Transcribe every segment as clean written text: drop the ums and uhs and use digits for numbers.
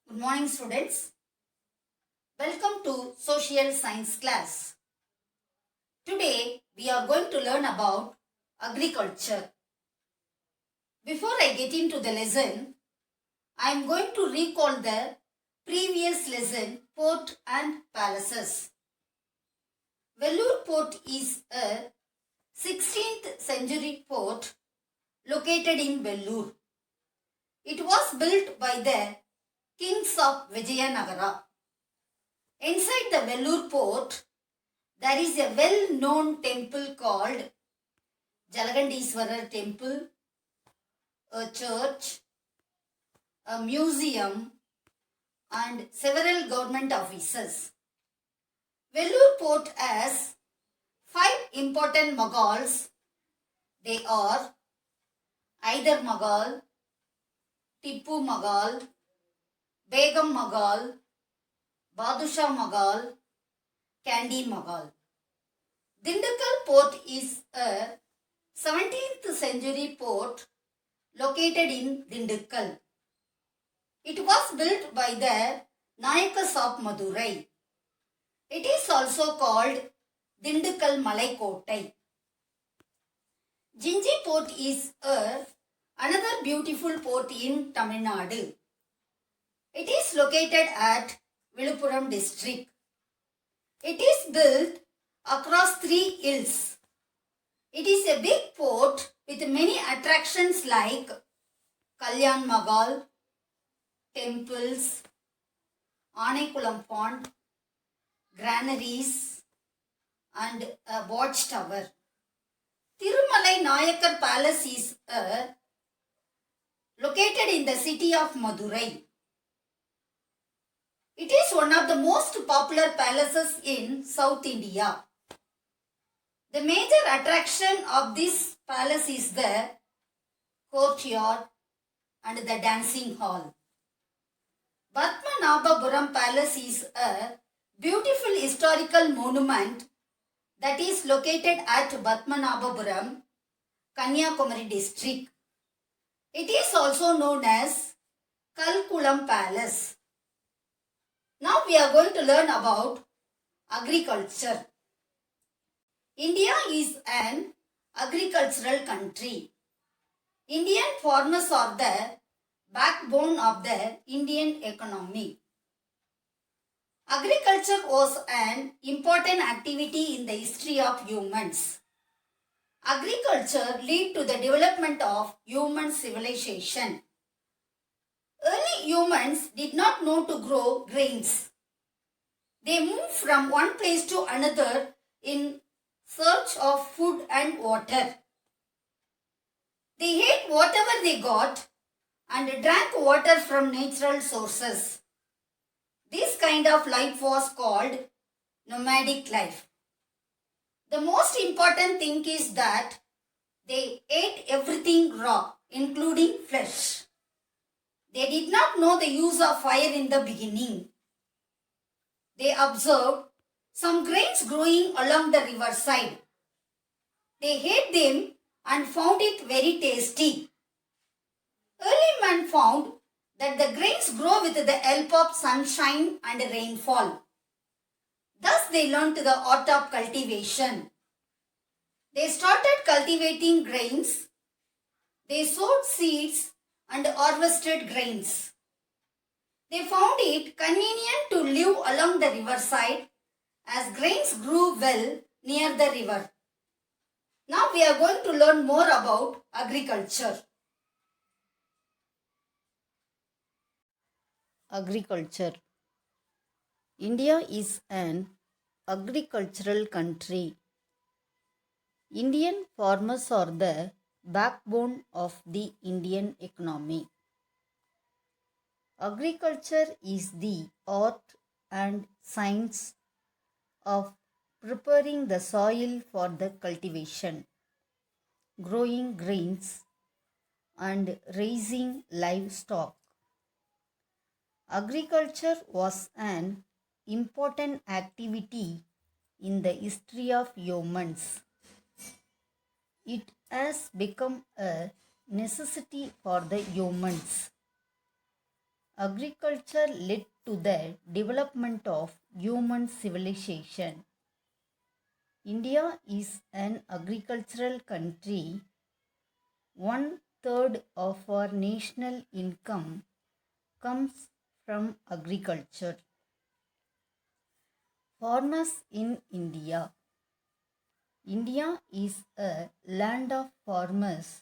Good morning, students. Welcome to Social Science class. Today, we are going to learn about agriculture. Before I get into the lesson, I am going to recall the previous lesson, Port and Palaces. Vellore Port is a 16th century port located in Vellore. It was built by the kings of Vijayanagara. Inside the Vellore port, there is a well-known temple called Jalagandiswarar temple, a church, a museum and several government offices. Vellore port has 5 important Mughals. They are Hyder Mughal, Tippu Mughal, Begum Mughal, Badusha Mughal, Kandy Mughal. Dindigul port is a 17th century port located in Dindigul. It was built by the Nayakas of Madurai. It is also called Dindigul Malai Kottai. Jinji port is another beautiful port in Tamil Nadu. It is located at Viluppuram district. It is built across 3 hills. It is a big port with many attractions like Kalyan Magal, temples, Anekulam Pond, granaries and a watchtower. Thirumalai Nayakar Palace is located in the city of Madurai. It is one of the most popular palaces in South India. The major attraction of this palace is the courtyard and the dancing hall. Padmanabhapuram Palace is a beautiful historical monument that is located at Padmanabhapuram, Kanyakumari district. It is also known as Kalkulam Palace. Now we are going to learn about agriculture. India is an agricultural country. Indian farmers are the backbone of the Indian economy. Agriculture was an important activity in the history of humans. Agriculture led to the development of human civilization. Early humans did not know to grow grains. They moved from one place to another in search of food and water. They ate whatever they got and drank water from natural sources. This kind of life was called nomadic life. The most important thing is that they ate everything raw, including flesh. They did not know the use of fire in the beginning. They observed some grains growing along the riverside. They ate them and found it very tasty. Early man found that the grains grow with the help of sunshine and rainfall. Thus they learnt the art of cultivation. They started cultivating grains. They sowed seeds and harvested grains. They found it convenient to live along the riverside as grains grew well near the river. Now we are going to learn more about agriculture. Agriculture. India is an agricultural country. Indian farmers are the backbone of the Indian economy. Agriculture is the art and science of preparing the soil for the cultivation, growing grains, and raising livestock. Agriculture was an important activity in the history of humans. It has become a necessity for the humans. Agriculture led to the development of human civilization. India is an agricultural country. One third of our national income comes from agriculture. Farmers in India. India is a land of farmers.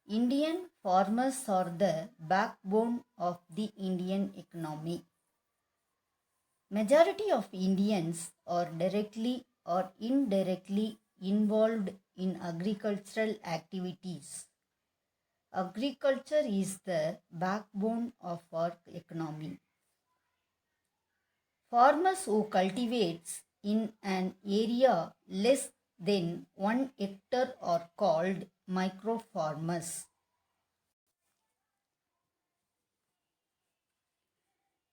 Indian farmers are the backbone of the Indian economy. Majority of Indians are directly or indirectly involved in agricultural activities. Agriculture is the backbone of our economy. Farmers who cultivates in an area less than 1 hectare are called micro farmers.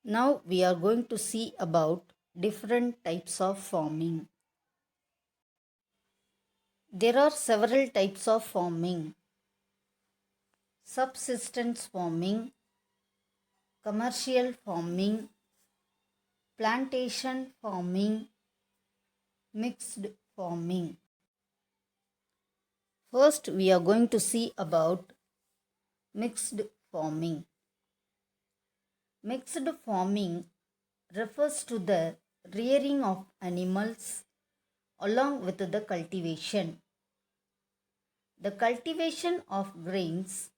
Now we are going to see about different types of farming. There are several types of farming. Subsistence farming, commercial farming, plantation farming, mixed farming. First, we are going to see about mixed farming. Mixed farming refers to the rearing of animals along with the cultivation. The cultivation of grains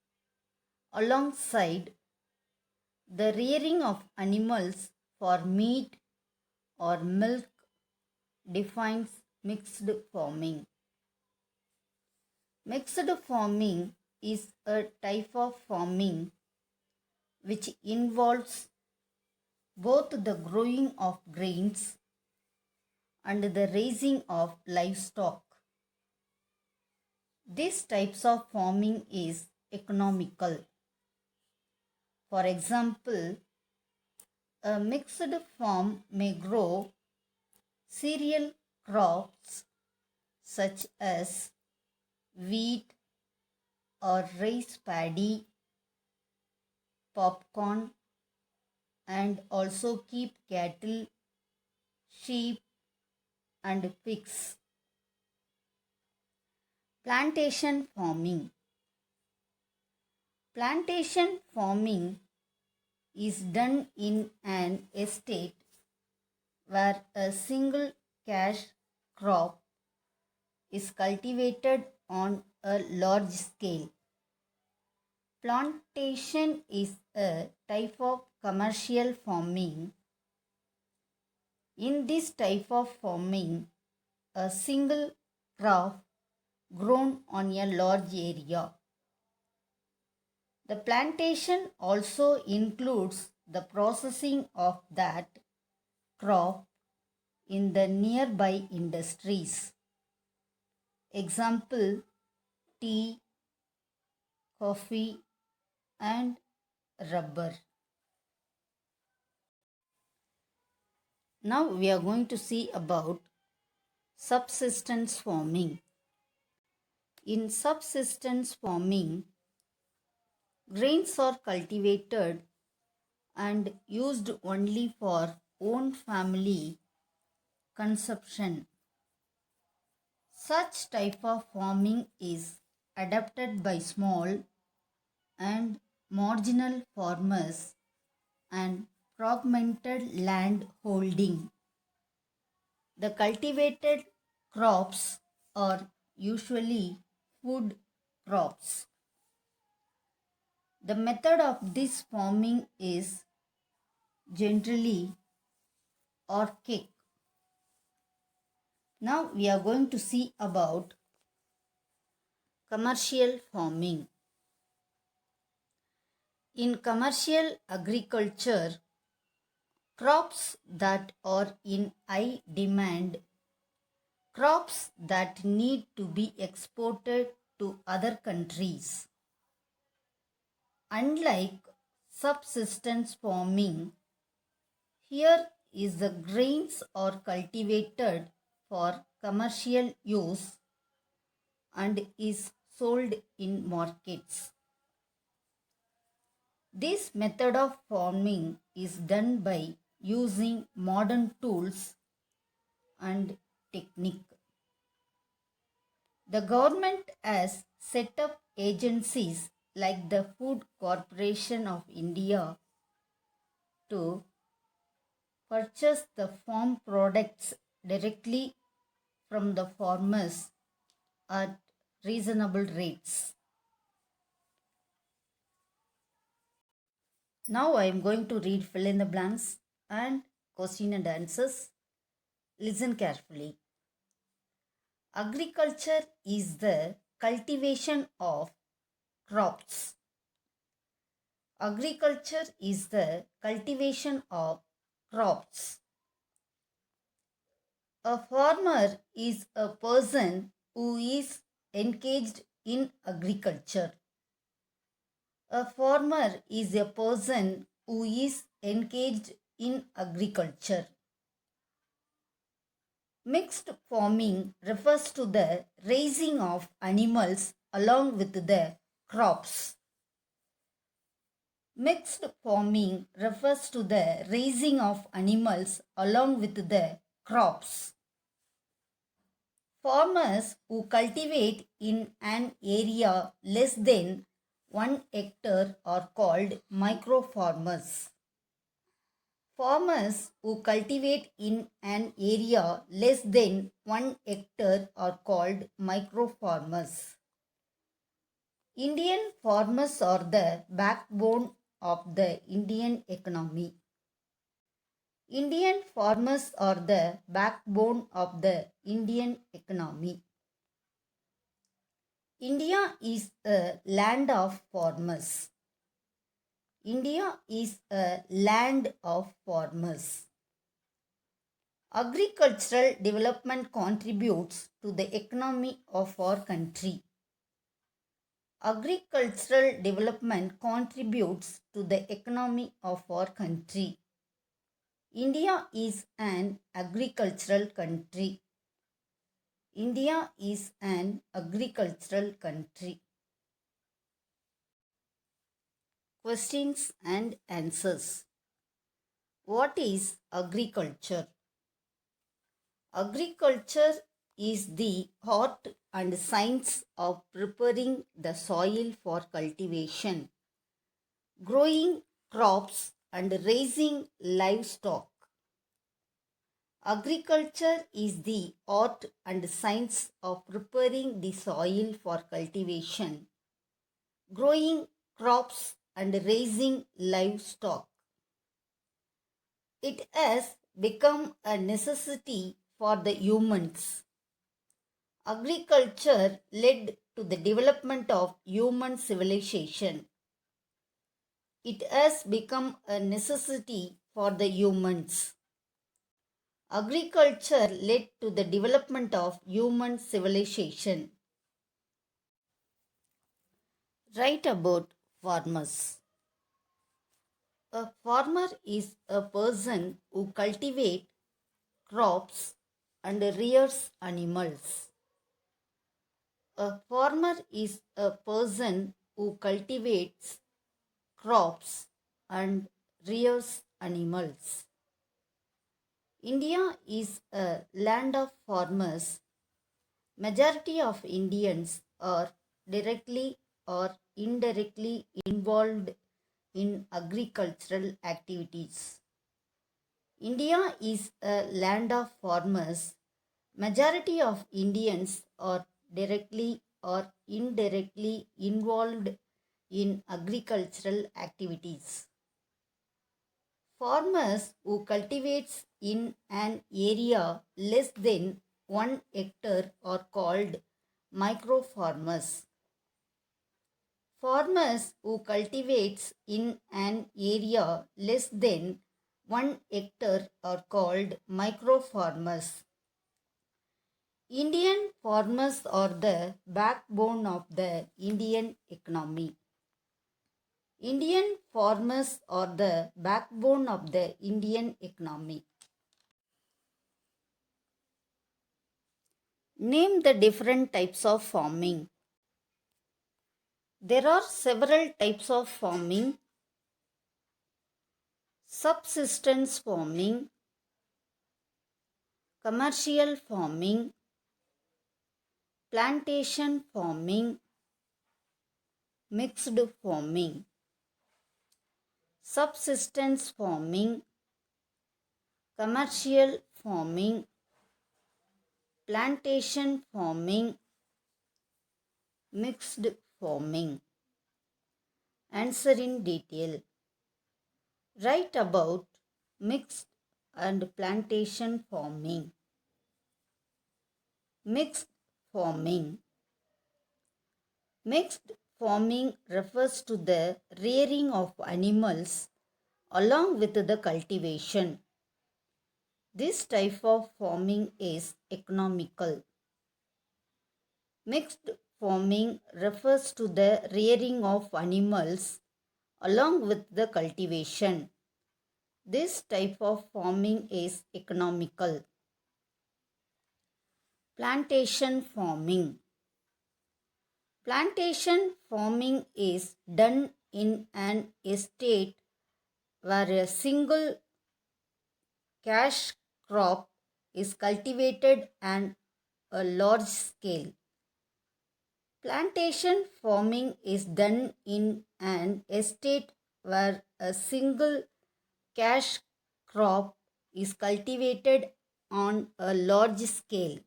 alongside the rearing of animals for meat or milk defines mixed farming. Mixed farming is a type of farming which involves both the growing of grains and the raising of livestock. These types of farming is economical. For example, a mixed farm may grow cereal crops such as wheat or rice paddy, popcorn, and also keep cattle, sheep, and pigs. Plantation farming. Plantation farming is done in an estate where a single cash crop is cultivated on a large scale. Plantation is a type of commercial farming. In this type of farming, a single crop grown on a large area. The plantation also includes the processing of that crop in the nearby industries. Example, tea, coffee, and rubber. Now we are going to see about subsistence farming. In subsistence farming, grains are cultivated and used only for own family consumption. Such type of farming is adapted by small and marginal farmers and fragmented land holding. The cultivated crops are usually food crops. The method of this farming is generally archaic. Now we are going to see about commercial farming. In commercial agriculture, crops that are in high demand, crops that need to be exported to other countries. Unlike subsistence farming, here is the grains are cultivated for commercial use and is sold in markets. This method of farming is done by using modern tools and technique. The government has set up agencies like the Food Corporation of India to purchase the farm products directly from the farmers at reasonable rates. Now I am going to read fill in the blanks and question and answers. Listen carefully. Agriculture is the cultivation of crops. Agriculture is the cultivation of crops. A farmer is a person who is engaged in agriculture. A farmer is a person who is engaged in agriculture. Mixed farming refers to the raising of animals along with the crops. Mixed farming refers to the raising of animals along with the crops. Farmers who cultivate in an area less than 1 hectare are called micro farmers. Farmers who cultivate in an area less than 1 hectare are called micro farmers. Indian farmers are the backbone of the Indian economy. Indian farmers are the backbone of the Indian economy. India is a land of farmers. India is a land of farmers. Agricultural development contributes to the economy of our country. Agricultural development contributes to the economy of our country. India is an agricultural country. India is an agricultural country. Questions and answers. What is agriculture? Agriculture is the art and science of preparing the soil for cultivation, growing crops, and raising livestock. Agriculture is the art and science of preparing the soil for cultivation, growing crops, and raising livestock. It has become a necessity for the humans. Agriculture led to the development of human civilization. It has become a necessity for the humans. Agriculture led to the development of human civilization. Write about farmers. A farmer is a person who cultivates crops and rears animals. A farmer is a person who cultivates crops and rears animals. India is a land of farmers. Majority of Indians are directly or indirectly involved in agricultural activities. India is a land of farmers. Majority of Indians are directly or indirectly involved in agricultural activities. Farmers who cultivates in an area less than 1 hectare are called micro farmers. Farmers who cultivates in an area less than 1 hectare are called micro farmers. Indian farmers are the backbone of the Indian economy. Indian farmers are the backbone of the Indian economy. Name the different types of farming. There are several types of farming. subsistence farming, commercial farming, plantation farming, mixed farming. Subsistence farming, commercial farming, plantation farming, mixed farming. Answer in detail. Write about mixed and plantation farming. Mixed farming. Mixed farming refers to the rearing of animals along with the cultivation. This type of farming is economical. Mixed farming refers to the rearing of animals along with the cultivation. This type of farming is economical. Plantation farming. Plantation farming is done in an estate where a single cash crop is cultivated on a large scale. Plantation farming is done in an estate where a single cash crop is cultivated on a large scale.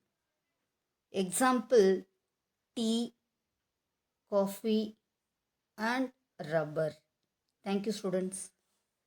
Example, tea, coffee, and rubber. Thank you, students.